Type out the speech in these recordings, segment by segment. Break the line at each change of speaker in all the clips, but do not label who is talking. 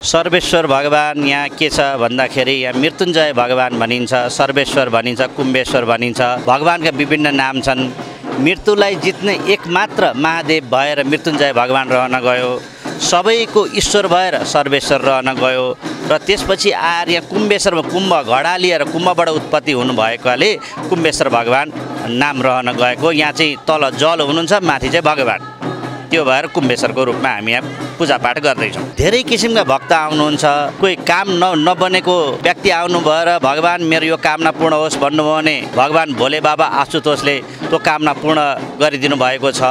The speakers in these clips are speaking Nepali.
सर्वेश्वर भगवान यहाँ के छ भन्दाखेरि यहाँ मृत्युञ्जय भगवान भनिन्छ, सर्वेश्वर भनिन्छ, कुम्भेश्वर भनिन्छ। भगवानका विभिन्न नाम छन्। मृत्युलाई जित्ने एकमात्र महादेव भएर मृत्युञ्जय भगवान रहन गयो, सबैको ईश्वर भएर सर्वेश्वर रहन गयो र त्यसपछि आएर यहाँ कुम्भेश्वरमा कुम्भ घडा लिएर कुम्भबाट उत्पत्ति हुनुभएकोले कुम्भेश्वर भगवान नाम रहन गएको। यहाँ चाहिँ तल जल हुनुहुन्छ, माथि चाहिँ भगवान, त्यो भएर कुम्भेश्वरको रूपमा हामी यहाँ पूजापाठ गर्दैछौँ। धेरै किसिमका भक्त आउनुहुन्छ। कोही काम नबनेको व्यक्ति आउनु भएर भगवान मेरो यो कामना पूर्ण होस् भन्नुभयो भने भगवान भोले बाबा आशुतोषले त्यो कामना पूर्ण गरिदिनु भएको छ।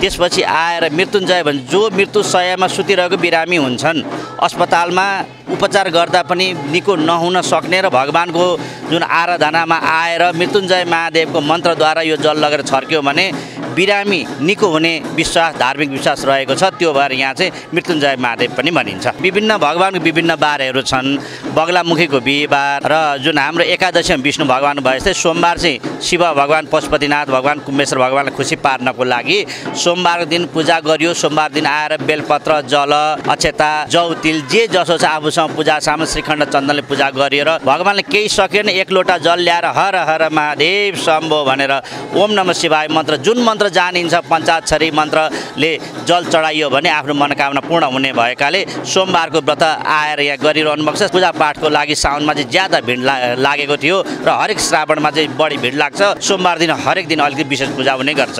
त्यसपछि आएर मृत्युञ्जय भन्छ, जो मृत्यु शय्यामा सुतिरहेको बिरामी हुन्छन्, अस्पतालमा उपचार गर्दा पनि निको नहुन सक्ने र भगवानको जुन आराधनामा आएर मृत्युञ्जय महादेवको मन्त्रद्वारा यो जल लगेर छर्क्यो भने बिरामी निको हुने विश्वास, धार्मिक विश्वास रहेको छ। त्यो भएर यहाँ चाहिँ मृत्युञ्जय महादेव पनि भनिन्छ। विभिन्न भगवानको विभिन्न बारहरू छन्। बगलामुखीको बिहिबार र जुन हाम्रो एकादशीमा विष्णु भगवान भए जस्तै सोमबार चाहिँ शिव भगवान, पशुपतिनाथ भगवान, कुम्भेश्वर भगवानलाई खुसी पार्नको लागि सोमबारको दिन पूजा गरियो। सोमबार दिन आएर बेलपत्र, जल, अक्षता, जौ, तिल जे जसो छ आफूसँग पूजा सामान श्रीखण्ड चन्दनले पूजा गरिएर भगवानले केही सकेन एक लोटा जल ल्याएर हर हर महादेव शम्भो भनेर ओम नमः शिवाय मन्त्र, जुन मन्त्र जानिन्छ पञ्चाक्षरी मन्त्रले जल चढाइयो भने आफ्नो मनोकामना पूर्ण हुने भएकाले सोमबारको व्रत आएर यहाँ गरिरहनु भएको छ। पूजापाठको लागि साउनमा चाहिँ ज्यादा भिड लागेको थियो र हरेक श्रावणमा चाहिँ बढी भिड लाग्छ। सोमबार दिन हरेक दिन अलिकति विशेष पूजा हुने गर्छ।